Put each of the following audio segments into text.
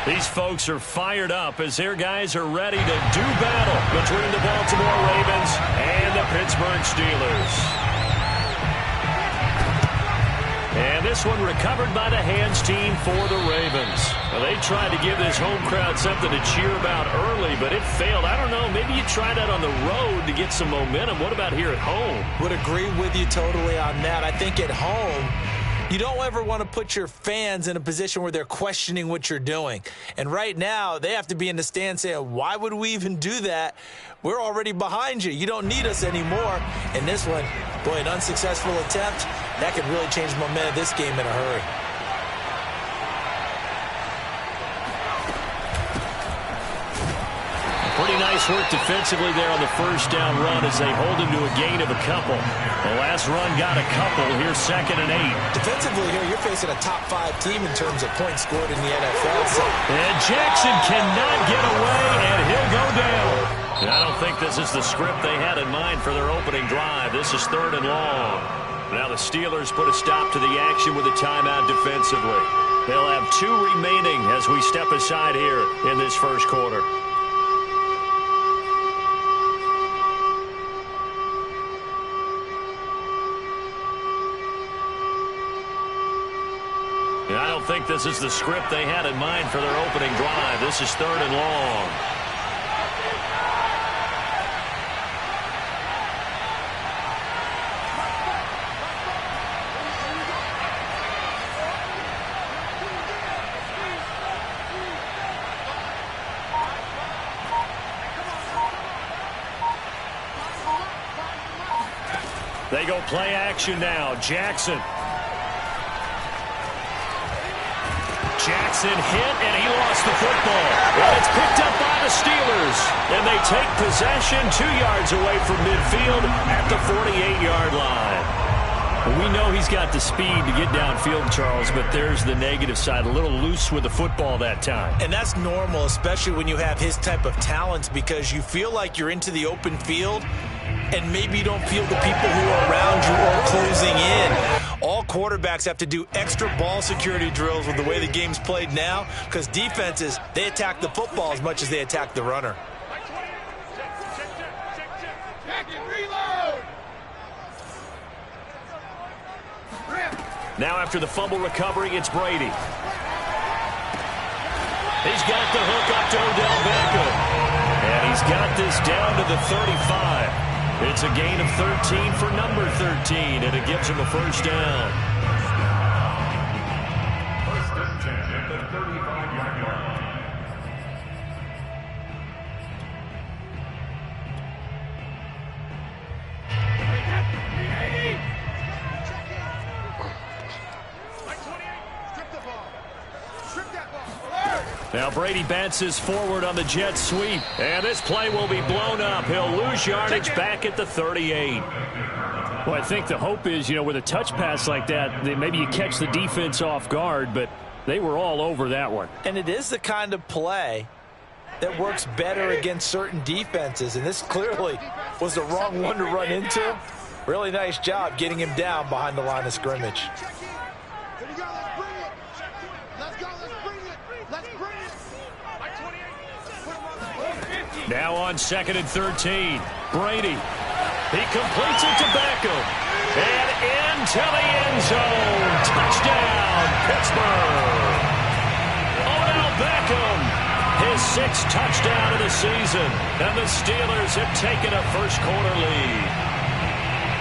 These folks are fired up as their guys are ready to do battle between the Baltimore Ravens and the Pittsburgh Steelers. And this one recovered by the hands team for the Ravens. Well, they tried to give this home crowd something to cheer about early, but it failed. I don't know, maybe you try that on the road to get some momentum. What about here at home? Would agree with you totally on that. I think at home, you don't ever want to put your fans in a position where they're questioning what you're doing. And right now, they have to be in the stand saying, why would we even do that? We're already behind you. You don't need us anymore. And this one, boy, an unsuccessful attempt, that could really change the momentum of this game in a hurry. Pretty nice work defensively there on the first down run as they hold him to a gain of a couple. The last run got a couple. Here's 2nd and 8. Defensively here, you're facing a top-5 team in terms of points scored in the NFL. And Jackson cannot get away, and he'll go down. And I don't think this is the script they had in mind for their opening drive. This is 3rd and long. Now the Steelers put a stop to the action with a timeout defensively. They'll have 2 remaining as we step aside here in this first quarter. I don't think this is the script they had in mind for their opening drive. This is 3rd and long. They go play action now. Jackson. Jackson hit, and he lost the football. And it's picked up by the Steelers. And they take possession 2 yards away from midfield at the 48-yard line. We know he's got the speed to get downfield, Charles, but there's the negative side. A little loose with the football that time. And that's normal, especially when you have his type of talents, because you feel like you're into the open field, and maybe you don't feel the people who are around you or closing in. All quarterbacks have to do extra ball security drills with the way the game's played now, because defenses, they attack the football as much as they attack the runner. Now after the fumble recovery, it's Brady. He's got the hook up to Odell Beckham. And he's got this down to the 35. It's a gain of 13 for number 13, and it gives him a first down. First and 10 at the 35-yard line. Now Brady bounces forward on the jet sweep, and this play will be blown up. He'll lose yardage back at the 38. Well, I think the hope is, with a touch pass like that, maybe you catch the defense off guard, but they were all over that one. And it is the kind of play that works better against certain defenses, and this clearly was the wrong one to run into. Really nice job getting him down behind the line of scrimmage. Now on 2nd and 13, Brady. He completes it to Beckham. And into the end zone. Touchdown, Pittsburgh. Odell Beckham, his 6th touchdown of the season. And the Steelers have taken a first quarter lead.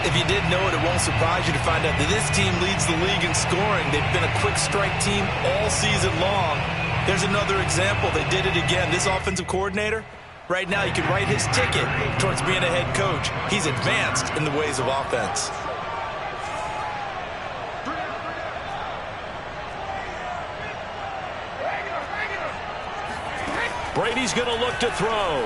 If you didn't know it, it won't surprise you to find out that this team leads the league in scoring. They've been a quick strike team all season long. There's another example. They did it again. This offensive coordinator, right now, you can write his ticket towards being a head coach. He's advanced in the ways of offense. Brady's going to look to throw.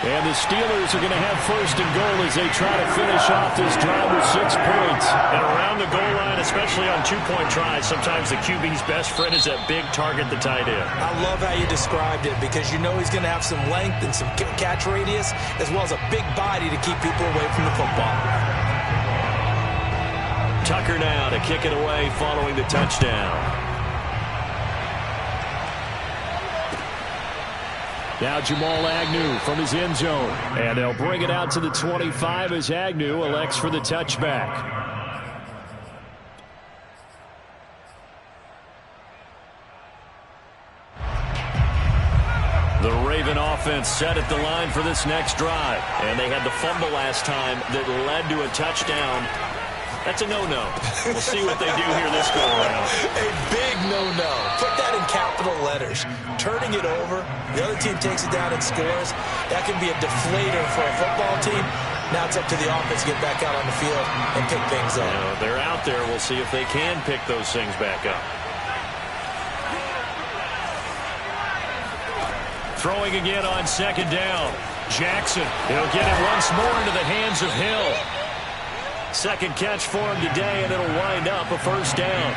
And the Steelers are going to have 1st and goal as they try to finish off this drive with 6 points. And around the goal line, especially on 2-point tries, sometimes the QB's best friend is that big target, the tight end. I love how you described it, because you know he's going to have some length and some catch radius, as well as a big body to keep people away from the football. Tucker now to kick it away following the touchdown. Now Jamal Agnew from his end zone. And they'll bring it out to the 25 as Agnew elects for the touchback. The Raven offense set at the line for this next drive. And they had the fumble last time that led to a touchdown. That's a no-no. We'll see what they do here this go-around. A big no-no. Put that in capital letters. Turning it over, the other team takes it down and scores. That can be a deflator for a football team. Now it's up to the offense to get back out on the field and pick things up. They're out there. We'll see if they can pick those things back up. Throwing again on second down. Jackson, he'll get it once more into the hands of Hill. Second catch for him today, and it'll wind up a first down.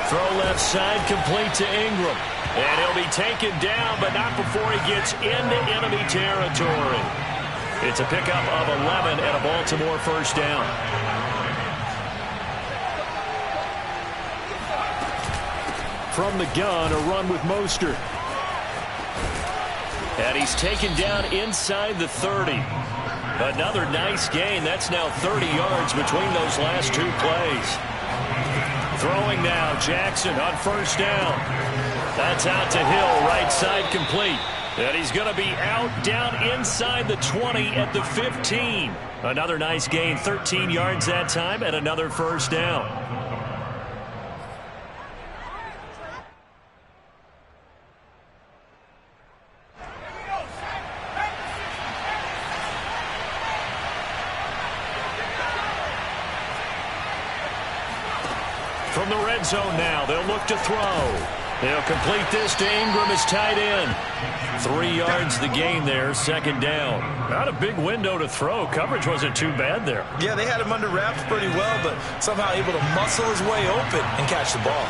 Throw left side, complete to Ingram. And he'll be taken down, but not before he gets into enemy territory. It's a pickup of 11 and a Baltimore first down. From the gun, a run with Mostert. And he's taken down inside the 30. Another nice gain. That's now 30 yards between those last two plays. Throwing now, Jackson on first down. That's out to Hill, right side complete. And he's going to be out down inside the 20 at the 15. Another nice gain, 13 yards that time, and another first down. From the red zone now, they'll look to throw. They'll complete this to Ingram as tight end. 3 yards the gain there, second down. Not a big window to throw. Coverage wasn't too bad there. Yeah, they had him under wraps pretty well, but somehow able to muscle his way open and catch the ball.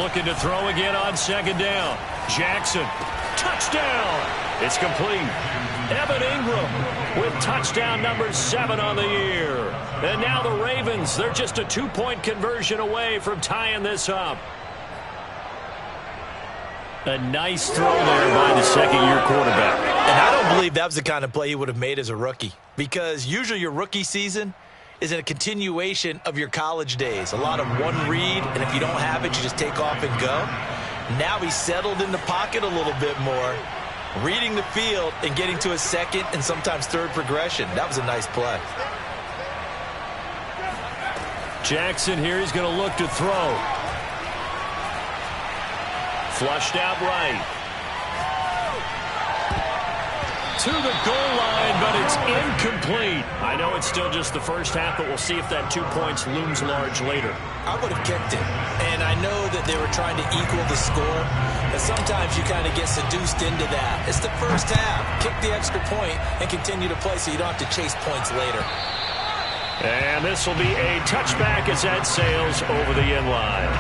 Looking to throw again on second down. Jackson, touchdown. It's complete. Evan Ingram with touchdown number 7 on the year. And now the Ravens, they're just a 2-point conversion away from tying this up. A nice throw there by the second-year quarterback. And I don't believe that was the kind of play he would have made as a rookie, because usually your rookie season is a continuation of your college days. A lot of one read, and if you don't have it, you just take off and go. Now he's settled in the pocket a little bit more, reading the field and getting to a second and sometimes third progression. That was a nice play. Jackson here, he's going to look to throw. Flushed out right. To the goal line, but it's incomplete. I know it's still just the first half, but we'll see if that 2 points looms large later. I would have kicked it, and I know that they were trying to equal the score, but sometimes you kind of get seduced into that. It's the first half. Kick the extra point and continue to play so you don't have to chase points later. And this will be a touchback as that sails over the end line.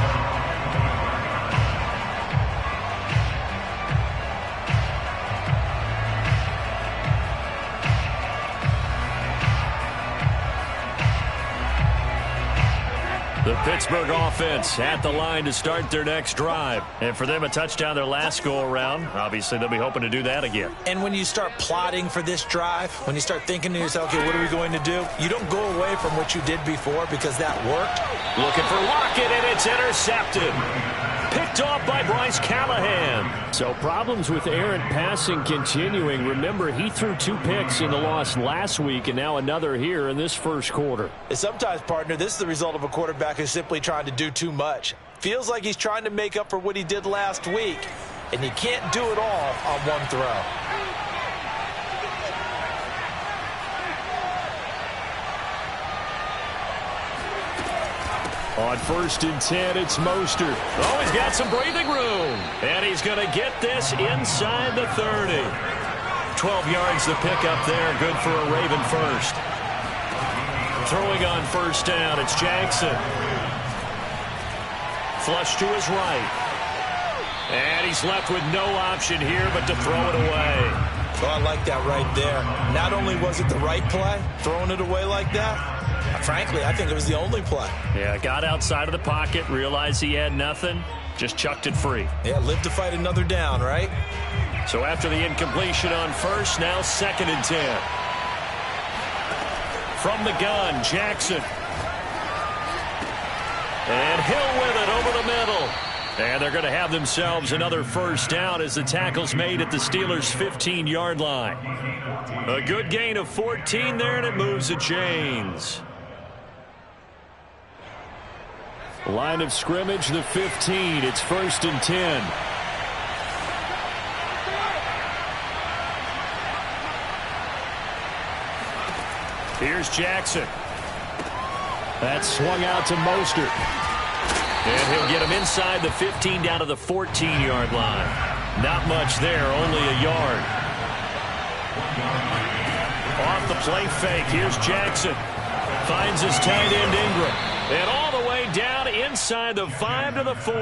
The Pittsburgh offense at the line to start their next drive. And for them, a touchdown their last go-around. Obviously, they'll be hoping to do that again. And when you start plotting for this drive, when you start thinking to yourself, okay, what are we going to do? You don't go away from what you did before because that worked. Looking for Lockett, and it's intercepted. Picked off by Bryce Callahan. So problems with errant passing continuing. Remember, he threw 2 picks in the loss last week, and now another here in this first quarter. And sometimes, partner, this is the result of a quarterback who's simply trying to do too much. Feels like he's trying to make up for what he did last week, and you can't do it all on one throw. On 1st and 10, it's Mostert. Oh, he's got some breathing room. And he's going to get this inside the 30. 12 yards the pickup there. Good for a Raven first. Throwing on first down, it's Jackson. Flush to his right. And he's left with no option here but to throw it away. Oh, I like that right there. Not only was it the right play, throwing it away like that, frankly, I think it was the only play. Yeah, got outside of the pocket, realized he had nothing, just chucked it free. Yeah, live to fight another down, right? So after the incompletion on first, now 2nd and 10. From the gun, Jackson. And Hill with it over the middle. And they're going to have themselves another first down as the tackle's made at the Steelers' 15-yard line. A good gain of 14 there, and it moves the chains. Line of scrimmage, the 15. It's 1st and 10. Here's Jackson. That's swung out to Mostert. And he'll get him inside the 15 down to the 14-yard line. Not much there, only a yard. Off the play fake, here's Jackson. Finds his tight end Ingram. And all the way down inside the 5 to the 4.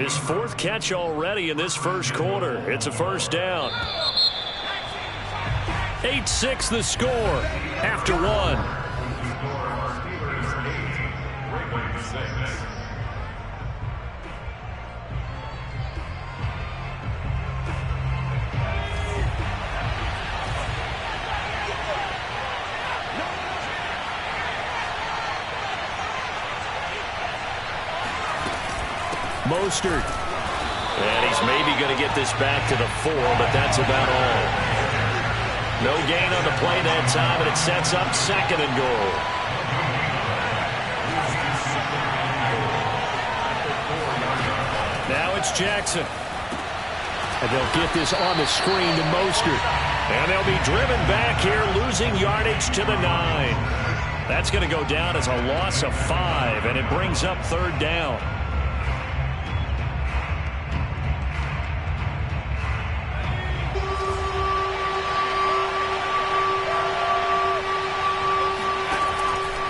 His 4th catch already in this first quarter. It's a first down. 8-6 the score after 1. Mostert. And he's maybe going to get this back to the 4, but that's about all. No gain on the play that time, and it sets up 2nd and goal. Now it's Jackson. And they'll get this on the screen to Mostert. And they'll be driven back here, losing yardage to the 9. That's going to go down as a loss of 5, and it brings up 3rd down.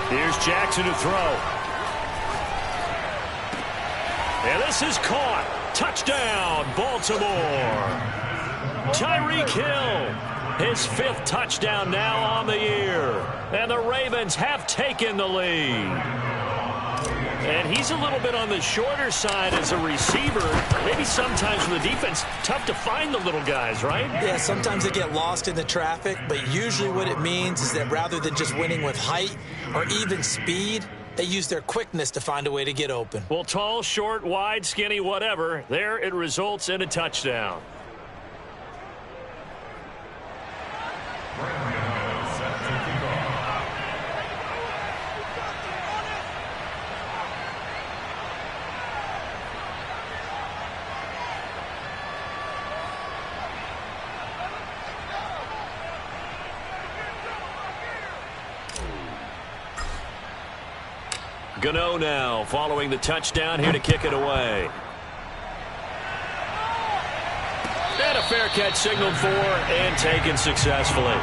Here's Jackson to throw. And this is caught. Touchdown, Baltimore. Tyreek Hill, his 5th touchdown now on the year. And the Ravens have taken the lead. And he's a little bit on the shorter side as a receiver. Maybe sometimes for the defense, tough to find the little guys, right? Yeah, sometimes they get lost in the traffic, but usually what it means is that rather than just winning with height or even speed, they use their quickness to find a way to get open. Well, tall, short, wide, skinny, whatever, there it results in a touchdown. Gano now following the touchdown here to kick it away. And a fair catch signaled for and taken successfully.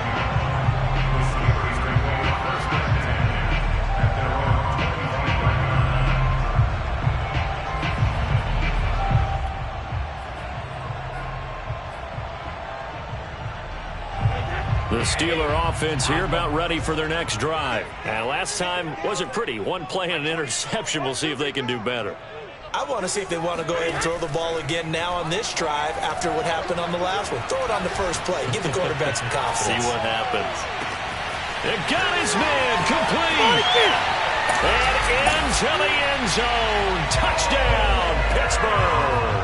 The Steeler offense here about ready for their next drive. And last time wasn't pretty. One play and an interception. We'll see if they can do better. I want to see if they want to go ahead and throw the ball again now on this drive after what happened on the last one. Throw it on the first play. Give the quarterback some confidence. See what happens. It got his man complete. And into the end zone. Touchdown, Pittsburgh.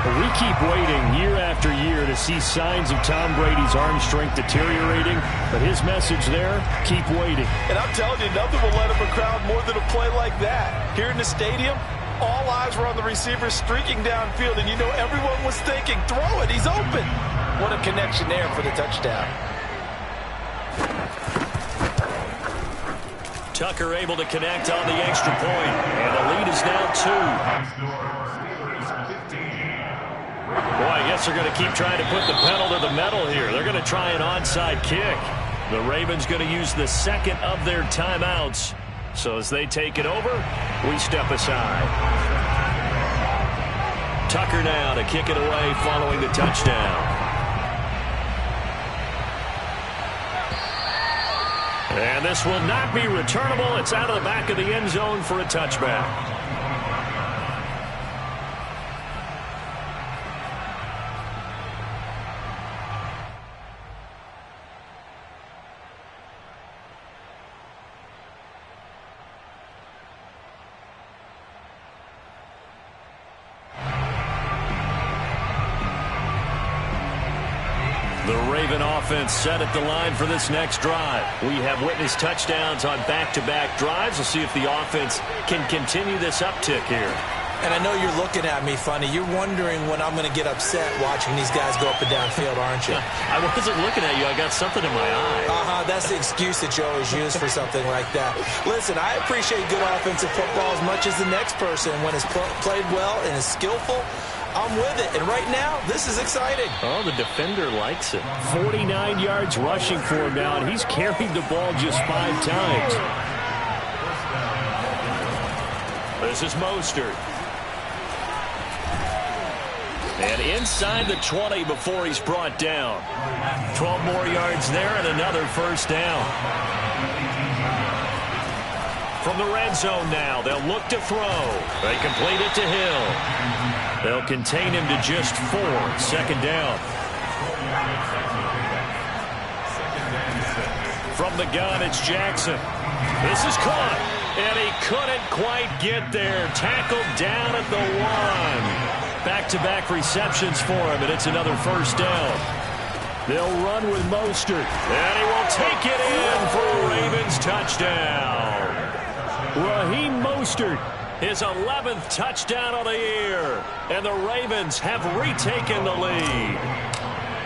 We keep waiting year after year to see signs of Tom Brady's arm strength deteriorating, but his message there, keep waiting. And I'm telling you, nothing will let up a crowd more than a play like that. Here in the stadium, all eyes were on the receiver streaking downfield, and you know everyone was thinking, throw it, he's open. What a connection there for the touchdown. Tucker able to connect on the extra point, and the lead is now 2. Boy, I guess they're going to keep trying to put the pedal to the metal here. They're going to try an onside kick. The Ravens going to use the second of their timeouts. So as they take it over, we step aside. Tucker now to kick it away following the touchdown. And this will not be returnable. It's out of the back of the end zone for a touchback. The Raven offense set at the line for this next drive. We have witnessed touchdowns on back-to-back drives. We'll see if the offense can continue this uptick here. And I know you're looking at me funny. You're wondering when I'm going to get upset watching these guys go up and down field, aren't you? I wasn't looking at you. I got something in my eye. That's the excuse that you always use for something like that. Listen, I appreciate good offensive football as much as the next person. When it's played well and is skillful, I'm with it. And right now, this is exciting. Oh, the defender likes it. 49 yards rushing for him now, and he's carried the ball just 5 times. This is Mostert. And inside the 20 before he's brought down. 12 more yards there and another first down. From the red zone now, they'll look to throw. They complete it to Hill. They'll contain him to just 4. Second down. From the gun, it's Jackson. This is caught. And he couldn't quite get there. Tackled down at the 1. Back-to-back receptions for him, and it's another first down. They'll run with Mostert. And he will take it in for a Ravens touchdown. Raheem Mostert, his 11th touchdown of the year. And the Ravens have retaken the lead.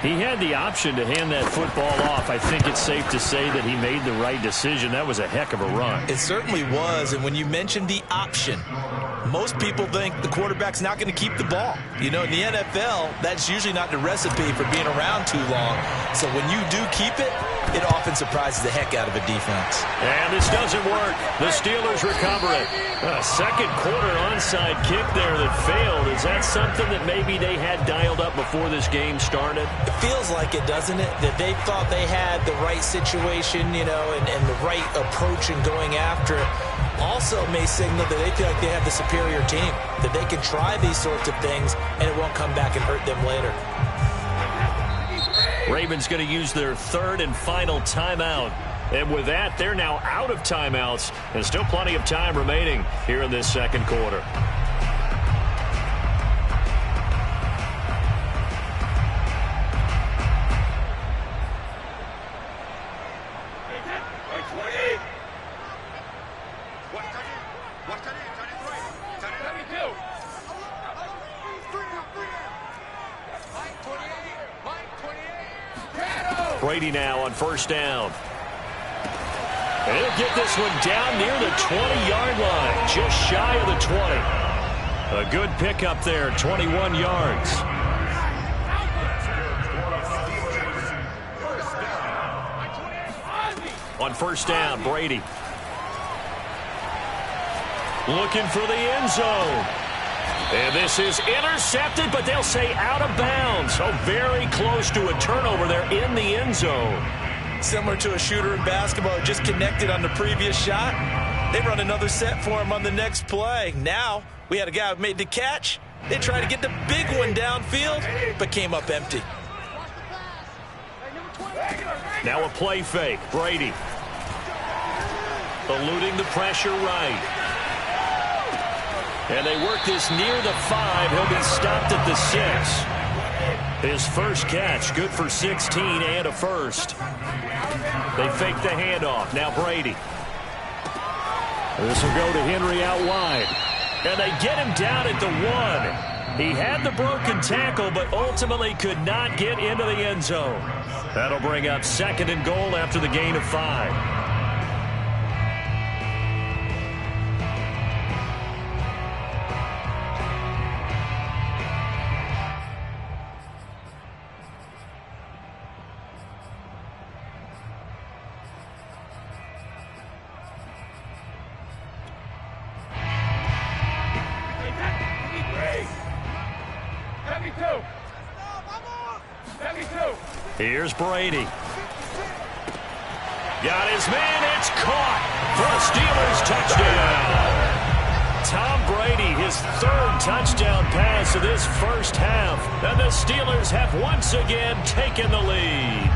He had the option to hand that football off. I think it's safe to say that he made the right decision. That was a heck of a run. It certainly was. And when you mentioned the option, most people think the quarterback's not going to keep the ball. You know, in the NFL, that's usually not the recipe for being around too long. So when you do keep it, it often surprises the heck out of a defense. And this doesn't work. The Steelers recover it. A second quarter onside kick there that failed. Is that something that maybe they had dialed up before this game started? It feels like it, doesn't it? That they thought they had the right situation, you know, and the right approach in going after it. Also may signal that they feel like they have the superior team, that they can try these sorts of things and it won't come back and hurt them later. Ravens going to use their third and final timeout. And with that, they're now out of timeouts and still plenty of time remaining here in this second quarter. Brady now on first down. And he'll get this one down near the 20-yard line, just shy of the 20. A good pickup there, 21 yards. On first down, Brady. Looking for the end zone. And this is intercepted, but they'll say out of bounds. So very close to a turnover there in the end zone. Similar to a shooter in basketball, just connected on the previous shot. They run another set for him on the next play. Now, we had a guy who made the catch. They tried to get the big one downfield, but came up empty. Now a play fake. Brady. Eluding the pressure right. And they work this near the 5. He'll be stopped at the 6. His first catch, good for 16 and a first. They fake the handoff. Now Brady. This will go to Henry out wide. And they get him down at the 1. He had the broken tackle, but ultimately could not get into the end zone. That'll bring up second and goal after the gain of 5. Here's Brady. Got his man. It's caught for a Steelers touchdown. Tom Brady, his third touchdown pass of this first half. And the Steelers have once again taken the lead.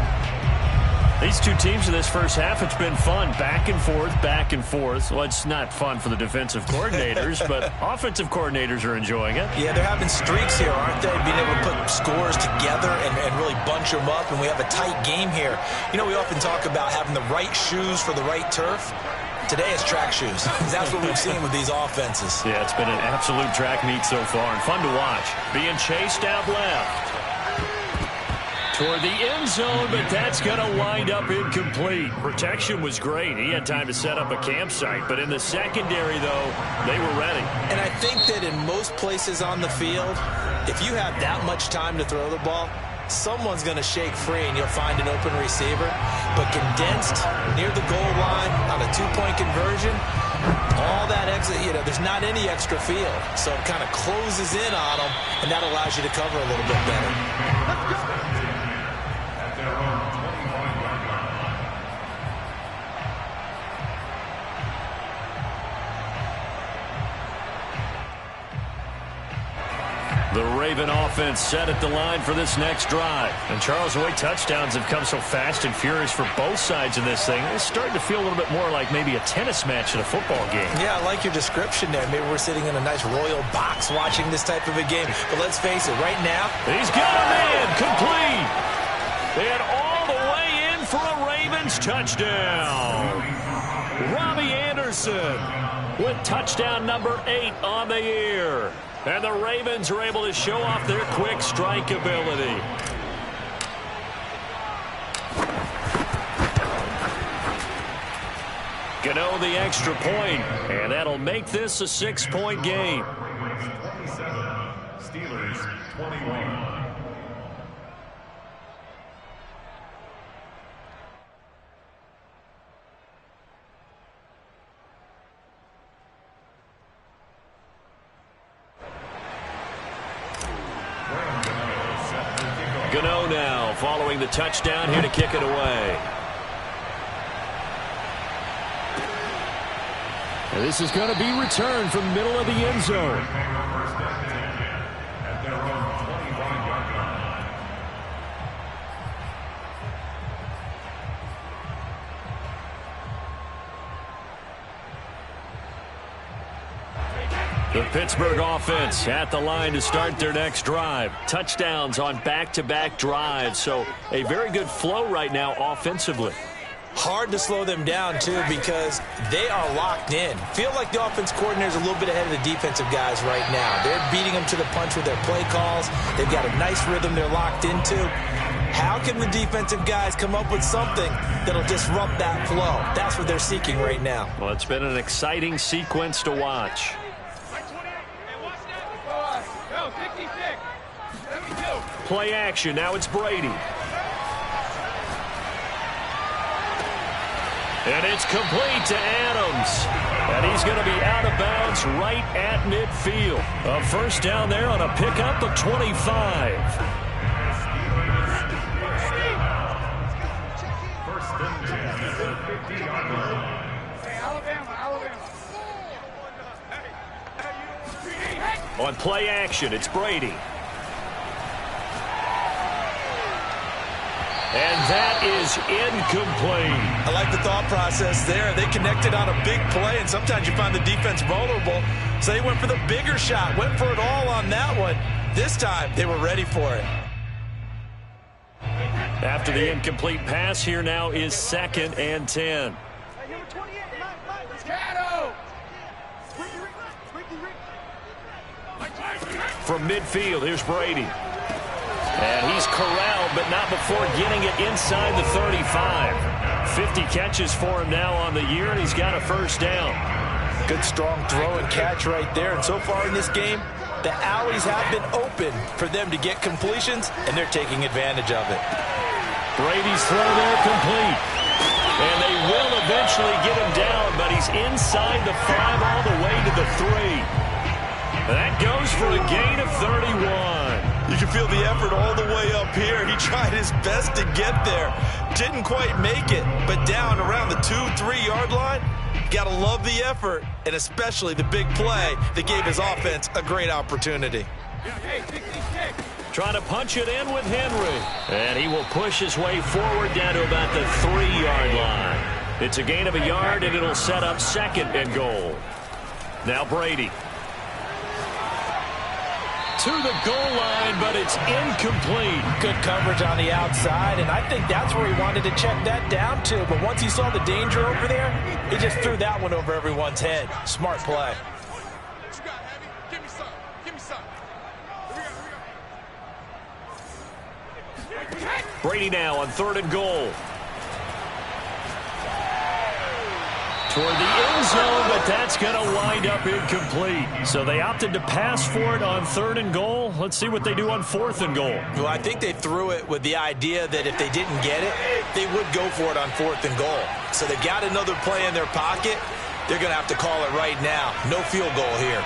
These two teams in this first half, it's been fun. Back and forth, back and forth. Well, it's not fun for the defensive coordinators, but offensive coordinators are enjoying it. Yeah, they're having streaks here, aren't they? Being able to put scores together and really bunch them up, and we have a tight game here. You know, we often talk about having the right shoes for the right turf. Today it's track shoes. That's what we've seen with these offenses. Yeah, it's been an absolute track meet so far, and fun to watch. Being chased out left. Toward the end zone, but that's going to wind up incomplete. Protection was great. He had time to set up a campsite, but in the secondary, though, they were ready. And I think that in most places on the field, if you have that much time to throw the ball, someone's going to shake free and you'll find an open receiver. But condensed near the goal line on a two-point conversion, all that exit, there's not any extra field. So it kind of closes in on them, and that allows you to cover a little bit better. The Raven offense set at the line for this next drive. And Charles, the way touchdowns have come so fast and furious for both sides in this thing, it's starting to feel a little bit more like maybe a tennis match at a football game. Yeah, I like your description there. Maybe we're sitting in a nice royal box watching this type of a game. But let's face it, right now, he's got a man complete. And all the way in for a Ravens touchdown. Robbie Anderson with touchdown number 8 on the year. And the Ravens are able to show off their quick strike ability. Gano the extra point, and that'll make this a 6-point game. 27, Steelers 21. Gano now following the touchdown here to kick it away. And this is going to be returned from the middle of the end zone. The Pittsburgh offense at the line to start their next drive. Touchdowns on back-to-back drives, so a very good flow right now offensively. Hard to slow them down, too, because they are locked in. Feel like the offense coordinator is a little bit ahead of the defensive guys right now. They're beating them to the punch with their play calls. They've got a nice rhythm they're locked into. How can the defensive guys come up with something that'll disrupt that flow? That's what they're seeking right now. Well, it's been an exciting sequence to watch. Play action. Now it's Brady. And it's complete to Adams. And he's going to be out of bounds right at midfield. A first down there on a pickup of 25. On play action, it's Brady. And that is incomplete. I like the thought process there. They connected on a big play, and sometimes you find the defense vulnerable. So they went for the bigger shot, went for it all on that one. This time, they were ready for it. After the incomplete pass, here now is 2nd and 10. From midfield, here's Brady. And he's corralled, but not before getting it inside the 35. 50 catches for him now on the year, and he's got a first down. Good, strong throw and catch right there. And so far in this game, the alleys have been open for them to get completions, and they're taking advantage of it. Brady's throw there complete. And they will eventually get him down, but he's inside the 5 all the way to the 3. That goes for a gain of 31. You can feel the effort all the way up here. He tried his best to get there. Didn't quite make it, but down around the 2-3 yard line, got to love the effort, and especially the big play that gave his offense a great opportunity. Trying to punch it in with Henry. And he will push his way forward down to about the 3-yard line. It's a gain of a yard, and it'll set up 2nd and goal. Now Brady. To the goal line, but it's incomplete. Good coverage on the outside, and I think that's where he wanted to check that down to. But once he saw the danger over there, he just threw that one over everyone's head. Smart play. Brady now on 3rd and goal. Toward the end zone, but that's going to wind up incomplete. So they opted to pass for it on 3rd and goal. Let's see what they do on 4th and goal. Well, I think they threw it with the idea that if they didn't get it, they would go for it on 4th and goal. So they've got another play in their pocket. They're going to have to call it right now. No field goal here.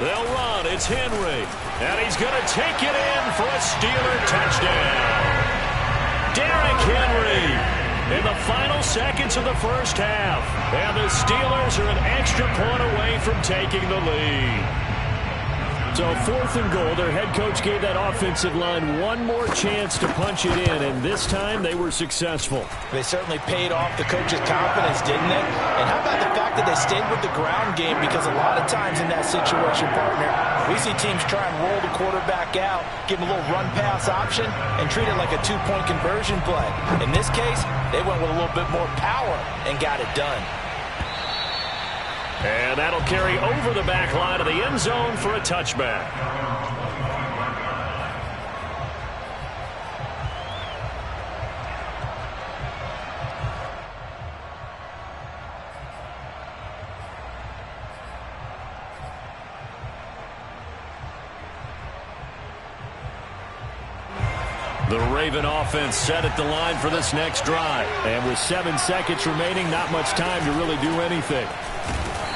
They'll run. It's Henry. And he's going to take it in for a Steeler touchdown. Derrick Henry in the final seconds of the first half. And the Steelers are an extra point away from taking the lead. So 4th and goal, their head coach gave that offensive line one more chance to punch it in, and this time they were successful. They certainly paid off the coach's confidence, didn't it? And how about the fact that they stayed with the ground game? Because a lot of times in that situation, partner, we see teams try and roll the quarterback out, give him a little run-pass option, and treat it like a 2-point conversion play. In this case, they went with a little bit more power and got it done. And that'll carry over the back line of the end zone for a touchback. The Raven offense set at the line for this next drive. And with 7 seconds remaining, not much time to really do anything.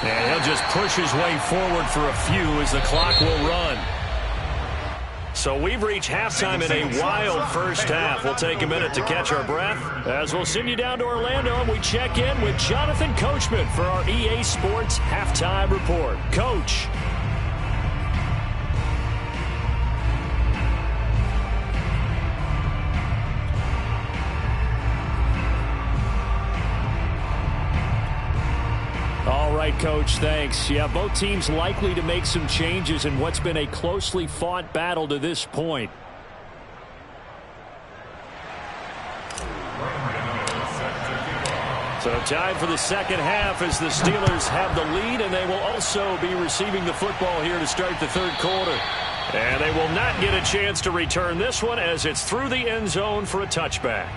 And he'll just push his way forward for a few as the clock will run. So we've reached halftime in a wild first half. We'll take a minute to catch our breath as we'll send you down to Orlando and we check in with Jonathan Coachman for our EA Sports Halftime Report. Coach. All right, Coach, thanks. Yeah, both teams likely to make some changes in what's been a closely fought battle to this point. So time for the second half as the Steelers have the lead, and they will also be receiving the football here to start the third quarter. And they will not get a chance to return this one as it's through the end zone for a touchback.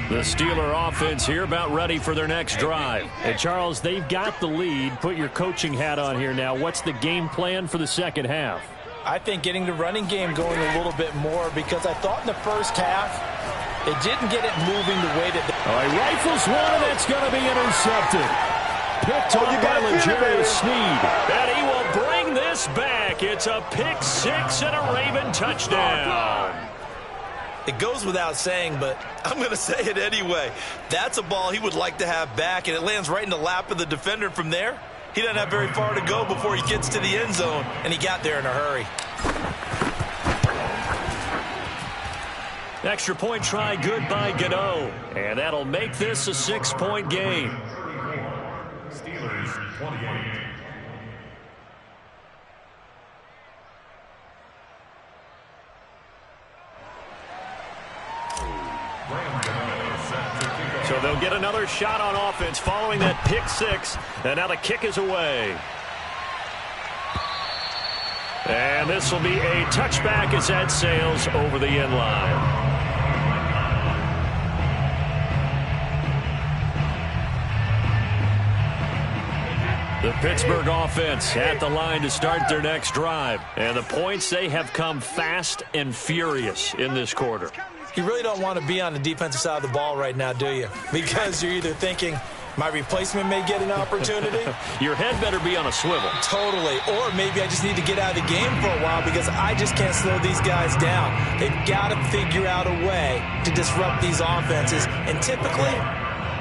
The Steeler offense here about ready for their next drive. And, Charles, they've got the lead. Put your coaching hat on here now. What's the game plan for the second half? I think getting the running game going a little bit more because I thought in the first half they didn't get it moving the way that they... All right, rifles one, and it's going to be intercepted. Picked on by Legarius Sneed. And he will bring this back. It's a pick six and a Raven touchdown. It goes without saying, but I'm going to say it anyway. That's a ball he would like to have back, and it lands right in the lap of the defender from there. He doesn't have very far to go before he gets to the end zone, and he got there in a hurry. Extra point try good by Gano, and that'll make this a 6-point game. Steelers 28. So they'll get another shot on offense following that pick six. And now the kick is away. And this will be a touchback as that sails over the end line. The Pittsburgh offense at the line to start their next drive. And the points, they have come fast and furious in this quarter. You really don't want to be on the defensive side of the ball right now, do you? Because you're either thinking, my replacement may get an opportunity. Your head better be on a swivel. Totally. Or maybe I just need to get out of the game for a while because I just can't slow these guys down. They've got to figure out a way to disrupt these offenses. And typically,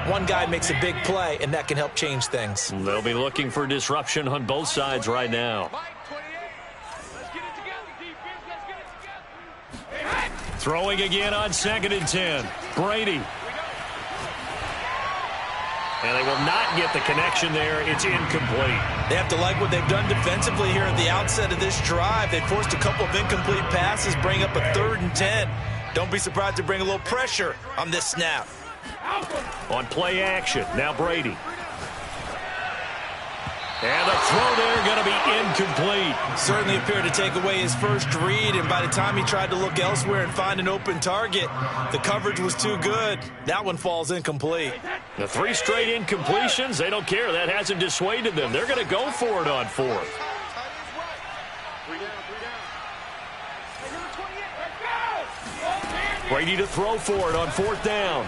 one guy makes a big play, and that can help change things. They'll be looking for disruption on both sides right now. Throwing again on 2nd and 10. Brady. And they will not get the connection there. It's incomplete. They have to like what they've done defensively here at the outset of this drive. They forced a couple of incomplete passes, bring up a 3rd and 10. Don't be surprised to bring a little pressure on this snap. On play action, now Brady. And the throw there going to be incomplete. Certainly appeared to take away his first read, and by the time he tried to look elsewhere and find an open target, the coverage was too good. That one falls incomplete. The 3 straight incompletions, they don't care. That hasn't dissuaded them. They're going to go for it on 4th. Brady to throw for it on 4th down.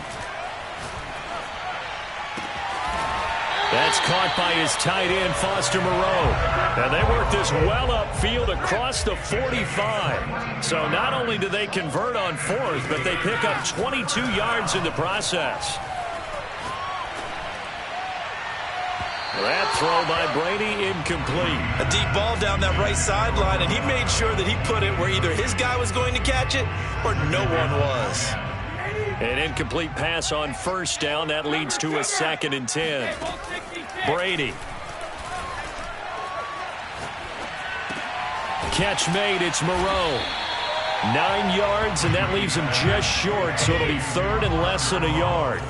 That's caught by his tight end, Foster Moreau. And they work this well upfield across the 45. So not only do they convert on 4th, but they pick up 22 yards in the process. That throw by Brady incomplete. A deep ball down that right sideline, and he made sure that he put it where either his guy was going to catch it or no one was. An incomplete pass on 1st down. That leads to a 2nd and 10. Brady. Catch made. It's Moreau. 9 yards, and that leaves him just short, so it'll be 3rd and less than a yard.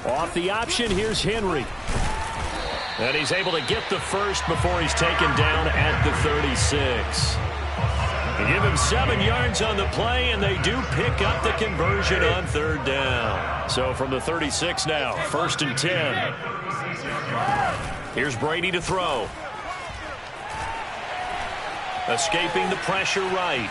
Off the option, here's Henry. And he's able to get the first before he's taken down at the 36. They give him 7 yards on the play, and they do pick up the conversion on 3rd down. So from the 36 now, 1st and 10. Here's Brady to throw. Escaping the pressure right.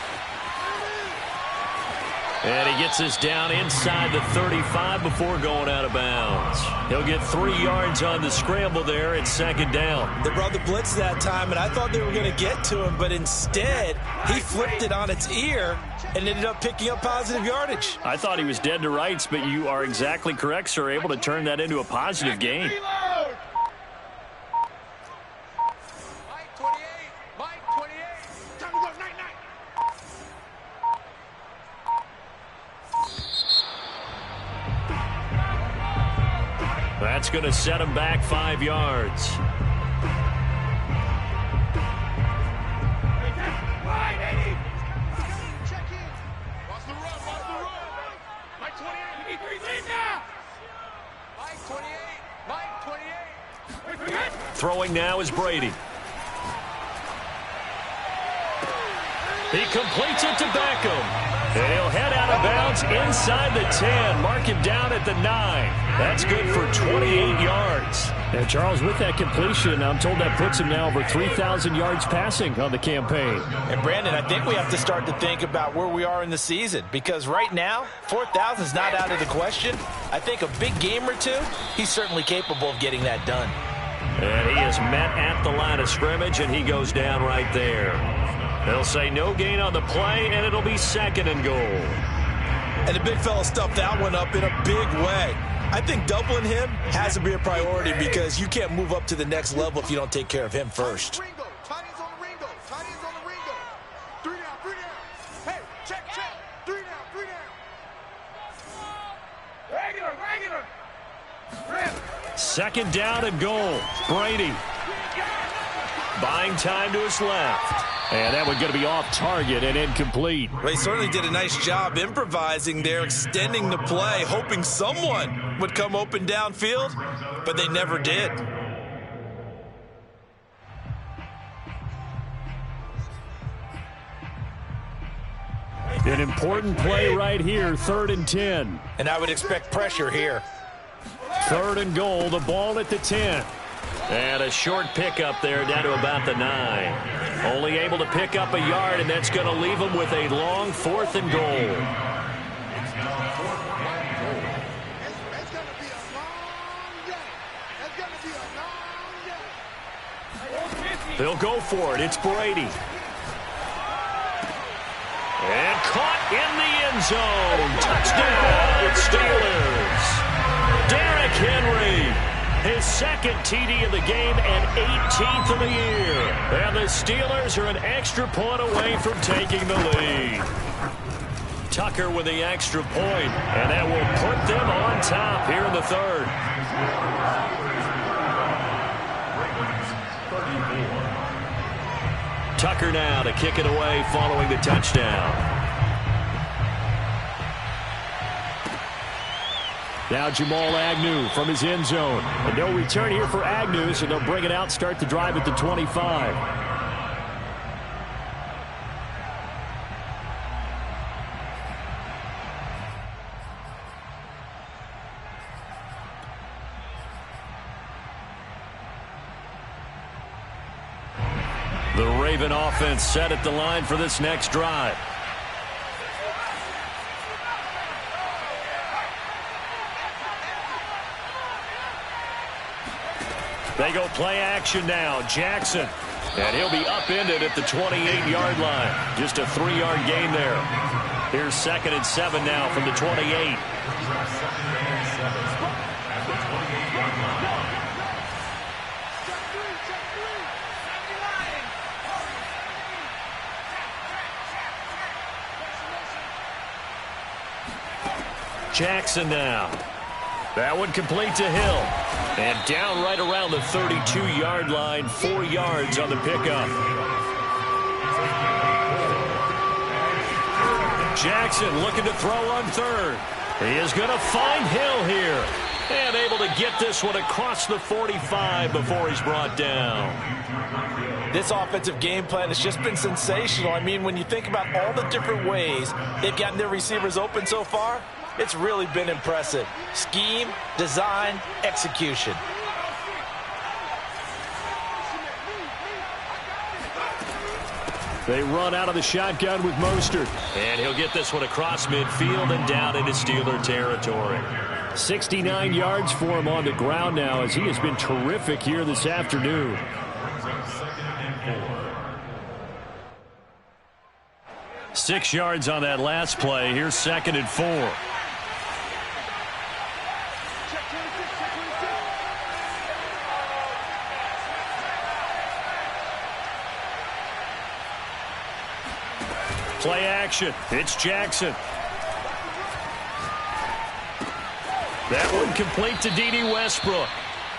And he gets us down inside the 35 before going out of bounds. He'll get 3 yards on the scramble there at 2nd down. They brought the blitz that time, and I thought they were going to get to him, but instead he flipped it on its ear and ended up picking up positive yardage. I thought he was dead to rights, but you are exactly correct, sir. Able to turn that into a positive gain. That's going to set him back 5 yards. Throwing now is Brady. He completes it to Beckham. And he'll head out of bounds inside the 10. Mark him down at the 9. That's good for 28 yards. And Charles, with that completion, I'm told that puts him now over 3,000 yards passing on the campaign. And Brandon, I think we have to start to think about where we are in the season, because right now, 4,000 is not out of the question. I think a big game or two, he's certainly capable of getting that done. And he is met at the line of scrimmage, and he goes down right there. They'll say no gain on the play, and it'll be 2nd and goal. And the big fella stuffed that one up in a big way. I think doubling him has to be a priority because you can't move up to the next level if you don't take care of him first. Second down and goal. Brady. Buying time to his left. And that one's going to be off target and incomplete. Well, he certainly did a nice job improvising there, extending the play, hoping someone would come open downfield, but they never did. An important play right here, 3rd and 10. And I would expect pressure here. 3rd and goal, the ball at the 10. And a short pickup there down to about the 9. Only able to pick up a yard, and that's going to leave them with a long 4th and goal. They'll go for it. It's Brady. And caught in the end zone. Touchdown, Steelers. Derrick Henry, his 2nd TD of the game and 18th of the year. And the Steelers are an extra point away from taking the lead. Tucker with the extra point, and that will put them on top here in the 3rd. Tucker now to kick it away following the touchdown. Now Jamal Agnew from his end zone. And no return here for Agnew, so they'll bring it out, start the drive at the 25. The Raven offense set at the line for this next drive. They go play action now. Jackson. And he'll be upended at the 28-yard line. Just a 3-yard gain there. Here's 2nd and 7 now from the 28. Jackson now. That one complete to Hill. And down right around the 32-yard line, 4 yards on the pickup. Jackson looking to throw on 3rd. He is going to find Hill here. And able to get this one across the 45 before he's brought down. This offensive game plan has just been sensational. I mean, when you think about all the different ways they've gotten their receivers open so far, it's really been impressive. Scheme, design, execution. They run out of the shotgun with Mostert. And he'll get this one across midfield and down into Steeler territory. 69 yards for him on the ground now, as he has been terrific here this afternoon. Six yards on that last play. Here's 2nd and 4. Play action. It's Jackson. That one complete to D.D. Westbrook.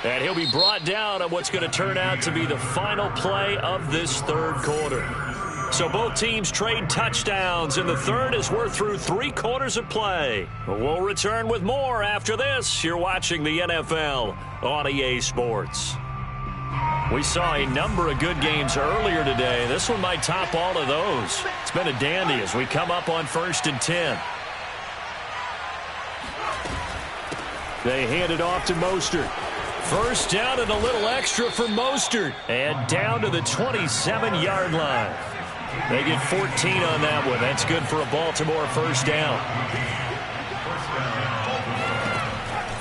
And he'll be brought down on what's going to turn out to be the final play of this 3rd quarter. So both teams trade touchdowns in the 3rd as we're through 3 quarters of play. We'll return with more after this. You're watching the NFL on EA Sports. We saw a number of good games earlier today. This one might top all of those. It's been a dandy as we come up on 1st and 10. They hand it off to Mostert. First down and a little extra for Mostert. And down to the 27-yard line. They get 14 on that one. That's good for a Baltimore first down.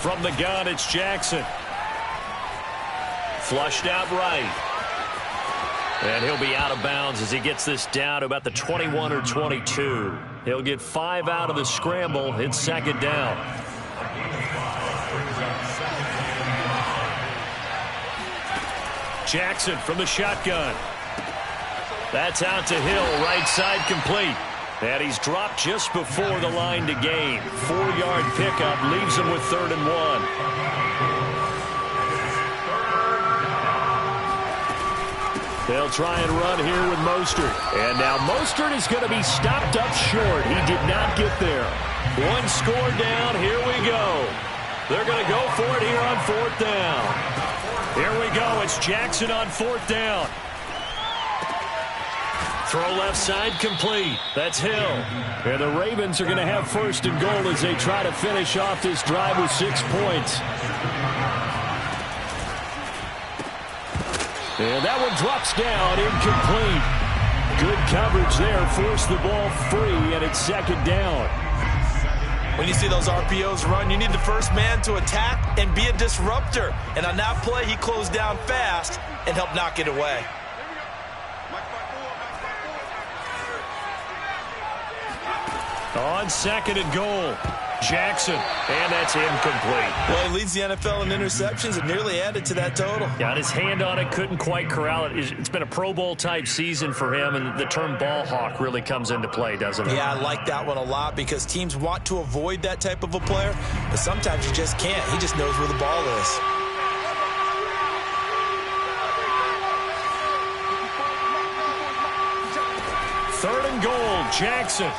From the gun, it's Jackson. Flushed out right. And he'll be out of bounds as he gets this down to about the 21 or 22. He'll get 5 out of the scramble. It's 2nd down. Jackson from the shotgun. That's out to Hill, right side complete. And he's dropped just before the line to gain. 4-yard pickup leaves him with 3rd and 1. They'll try and run here with Mostert. And now Mostert is going to be stopped up short. He did not get there. 1 score down. Here we go. They're going to go for it here on 4th down. Here we go. It's Jackson on 4th down. Throw left side complete. That's Hill. And the Ravens are going to have first and goal as they try to finish off this drive with 6 points. And that one drops down, incomplete. Good coverage there, forced the ball free, and it's second down. When you see those RPOs run, you need the first man to attack and be a disruptor. And on that play, he closed down fast and helped knock it away. On second and goal, Jackson, and that's incomplete. Well, he leads the NFL in interceptions and nearly added to that total. Got his hand on it, couldn't quite corral it. It's been a Pro Bowl-type season for him, and the term ball hawk really comes into play, doesn't it? Yeah, I like that one a lot because teams want to avoid that type of a player, but sometimes you just can't. He just knows where the ball is. Third and goal, Jackson.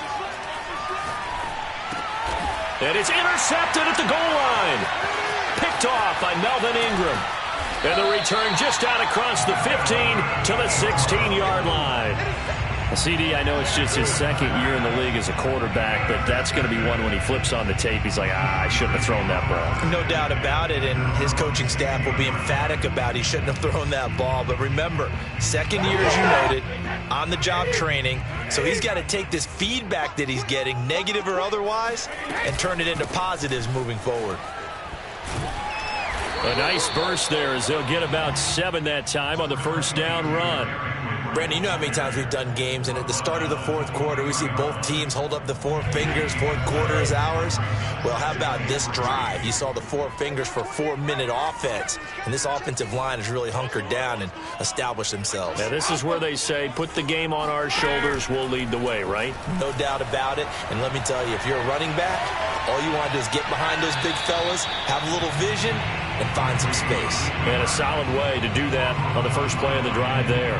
And it's intercepted at the goal line. Picked off by Melvin Ingram. And the return just out across the 15 to the 16-yard line. CD, I know it's just his second year in the league as a quarterback, but that's going to be one when he flips on the tape. He's like, I shouldn't have thrown that ball. No doubt about it, and his coaching staff will be emphatic about he shouldn't have thrown that ball. But remember, second year, as you noted, on-the-job training, so he's got to take this feedback that he's getting, negative or otherwise, and turn it into positives moving forward. A nice burst there as they'll get about 7 that time on the first down run. Brandon, you know how many times we've done games, and at the start of the fourth quarter, we see both teams hold up the 4 fingers, fourth quarter is ours. Well, how about this drive? You saw the 4 fingers for 4-minute offense, and this offensive line has really hunkered down and established themselves. Now, this is where they say, put the game on our shoulders, we'll lead the way, right? No doubt about it, and let me tell you, if you're a running back, all you want to do is get behind those big fellas, have a little vision, and find some space. And a solid way to do that on the first play of the drive there.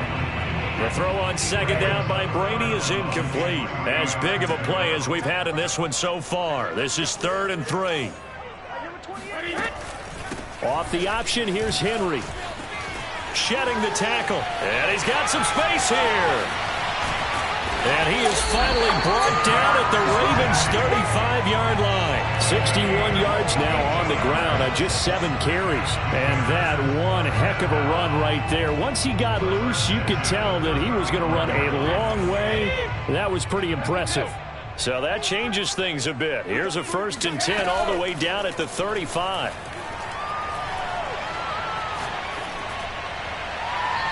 The throw on second down by Brady is incomplete. As big of a play as we've had in this one so far. This is 3rd and 3. Off the option, here's Henry. Shedding the tackle. And he's got some space here. And he is finally brought down at the Ravens' 35-yard line. 61 yards now on the ground on just 7 carries. And that one heck of a run right there. Once he got loose, you could tell that he was going to run a long way. That was pretty impressive. So that changes things a bit. Here's a 1st and 10 all the way down at the 35.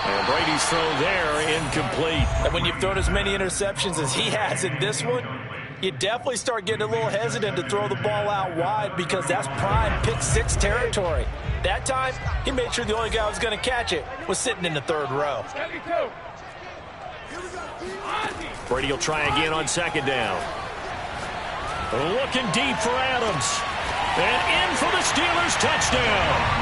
And Brady's throw there, incomplete. And when you've thrown as many interceptions as he has in this one, you definitely start getting a little hesitant to throw the ball out wide because that's prime pick-6 territory. That time, he made sure the only guy who was going to catch it was sitting in the 3rd row. Brady will try again on second down. Looking deep for Adams. And in for the Steelers touchdown.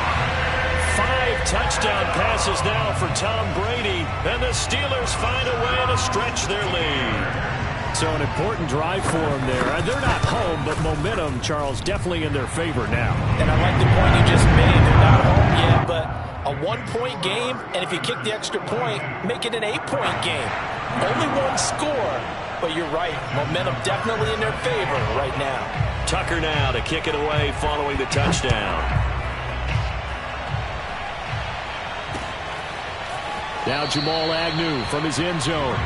5 touchdown passes now for Tom Brady, and the Steelers find a way to stretch their lead. So an important drive for them there. They're not home, but momentum, Charles, definitely in their favor now. And I like the point you just made. They're not home yet, but a 1-point game, and if you kick the extra point, make it an 8-point game. Only 1 score, but you're right. Momentum definitely in their favor right now. Tucker now to kick it away following the touchdown. Now Jamal Agnew from his end zone.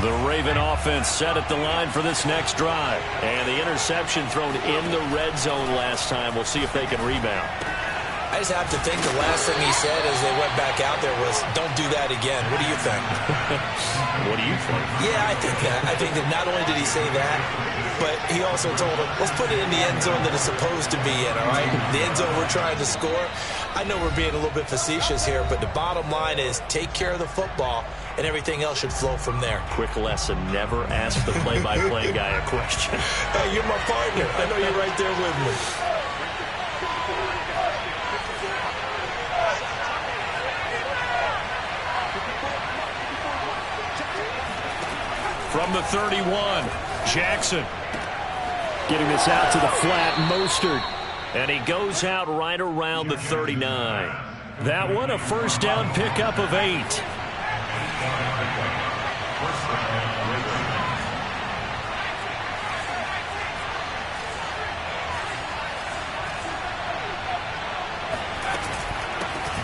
The Raven offense set at the line for this next drive. And the interception thrown in the red zone last time. We'll see if they can rebound. I just have to think the last thing he said as they went back out there was, don't do that again. What do you think? What do you think? Yeah, I think that. I think that not only did he say that, but he also told him, let's put it in the end zone that it's supposed to be in, all right? The end zone we're trying to score. I know we're being a little bit facetious here, but the bottom line is take care of the football, and everything else should flow from there. Quick lesson, never ask the play-by-play guy a question. Hey, you're my partner. I know you're right there with me. From the 31, Jackson. Getting this out to the flat, Mostert. And he goes out right around the 39. That one a first down pickup of 8.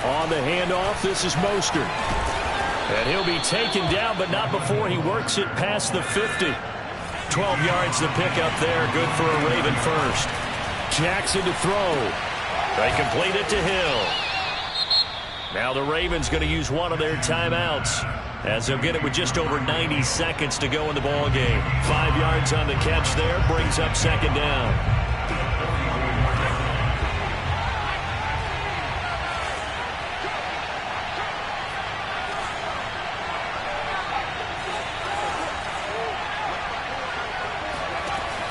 On the handoff, this is Mostert. And he'll be taken down, but not before he works it past the 50. 12 yards to pick up there. Good for a Raven first. Jackson to throw. They complete it to Hill. Now the Ravens going to use one of their timeouts, as they'll get it with just over 90 seconds to go in the ball game. 5 yards on the catch there, brings up second down.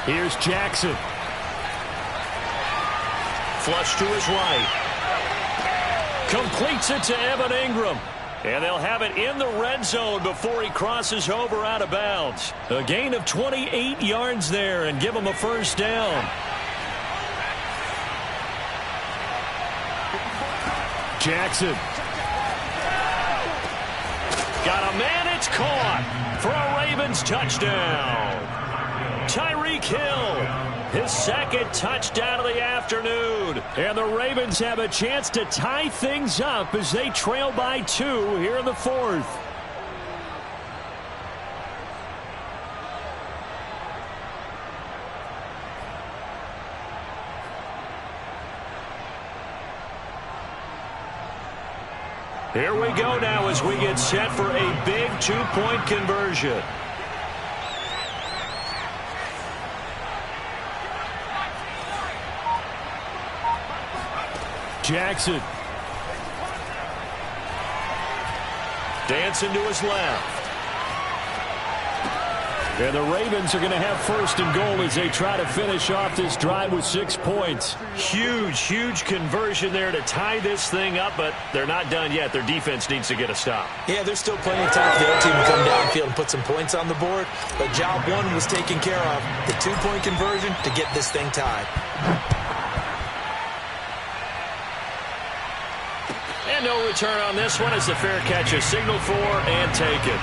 Here's Jackson. Flush to his right. Completes it to Evan Ingram. And they'll have it in the red zone before he crosses over out of bounds. A gain of 28 yards there and give him a first down. Jackson. Got a man, it's caught for a Ravens touchdown. Tyreek Hill, his second touchdown of the afternoon. And the Ravens have a chance to tie things up as they trail by 2 here in the 4th. Here we go now as we get set for a big 2-point conversion. Jackson. Dancing to his left. And the Ravens are going to have first and goal as they try to finish off this drive with 6 points. Huge conversion there to tie this thing up, but they're not done yet. Their defense needs to get a stop. Yeah, there's still plenty of time for the other team to come downfield and put some points on the board, but job one was taken care of. The 2-point conversion to get this thing tied. And no return on this one as the fair catch is signaled for and taken.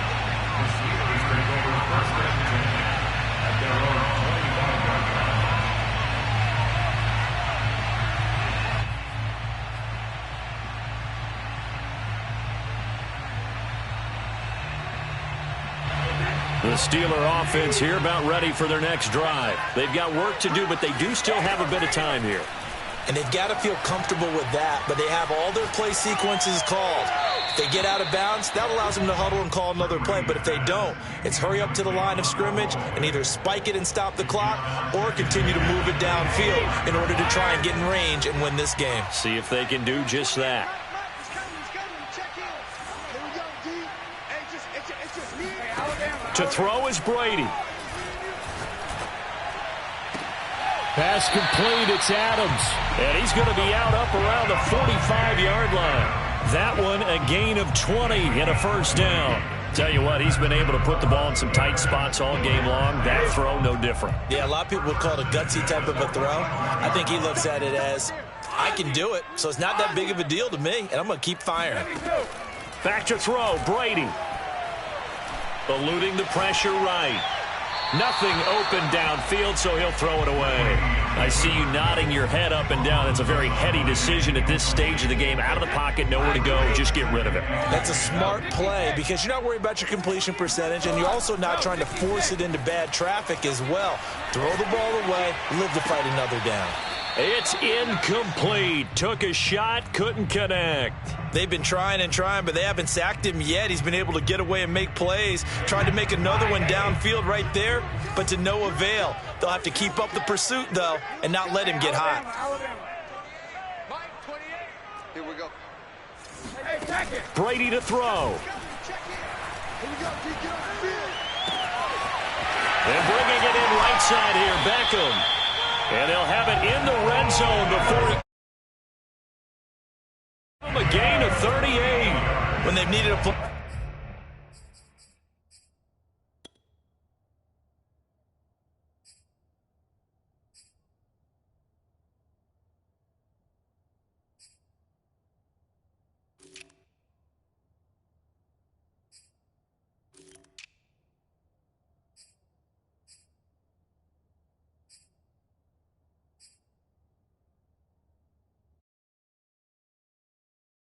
The Steeler offense here about ready for their next drive. They've got work to do, but they do still have a bit of time here. And they've got to feel comfortable with that, but they have all their play sequences called. If they get out of bounds, that allows them to huddle and call another play. But if they don't, it's hurry up to the line of scrimmage and either spike it and stop the clock or continue to move it downfield in order to try and get in range and win this game. See if they can do just that. To throw is Brady. Pass complete, it's Adams. And he's going to be out up around the 45-yard line. That one a gain of 20 and a first down. Tell you what, he's been able to put the ball in some tight spots all game long. That throw, no different. Yeah, a lot of people would call it a gutsy type of a throw. I think he looks at it as, I can do it, so it's not that big of a deal to me, and I'm going to keep firing. Back to throw, Brady. Eluding the pressure right. Nothing open downfield, so he'll throw it away. I see you nodding your head up and down. It's a very heady decision at this stage of the game. Out of the pocket, nowhere to go. Just get rid of it. That's a smart play because you're not worried about your completion percentage, and you're also not trying to force it into bad traffic as well. Throw the ball away, live to fight another down. It's incomplete. Took a shot, couldn't connect. They've been trying and trying, but they haven't sacked him yet. He's been able to get away and make plays. Tried to make another one downfield right there, but to no avail. They'll have to keep up the pursuit, though, and not let him get hot. Here we go. Brady to throw. They're bringing it in right side here, Beckham. And they'll have it in the red zone before he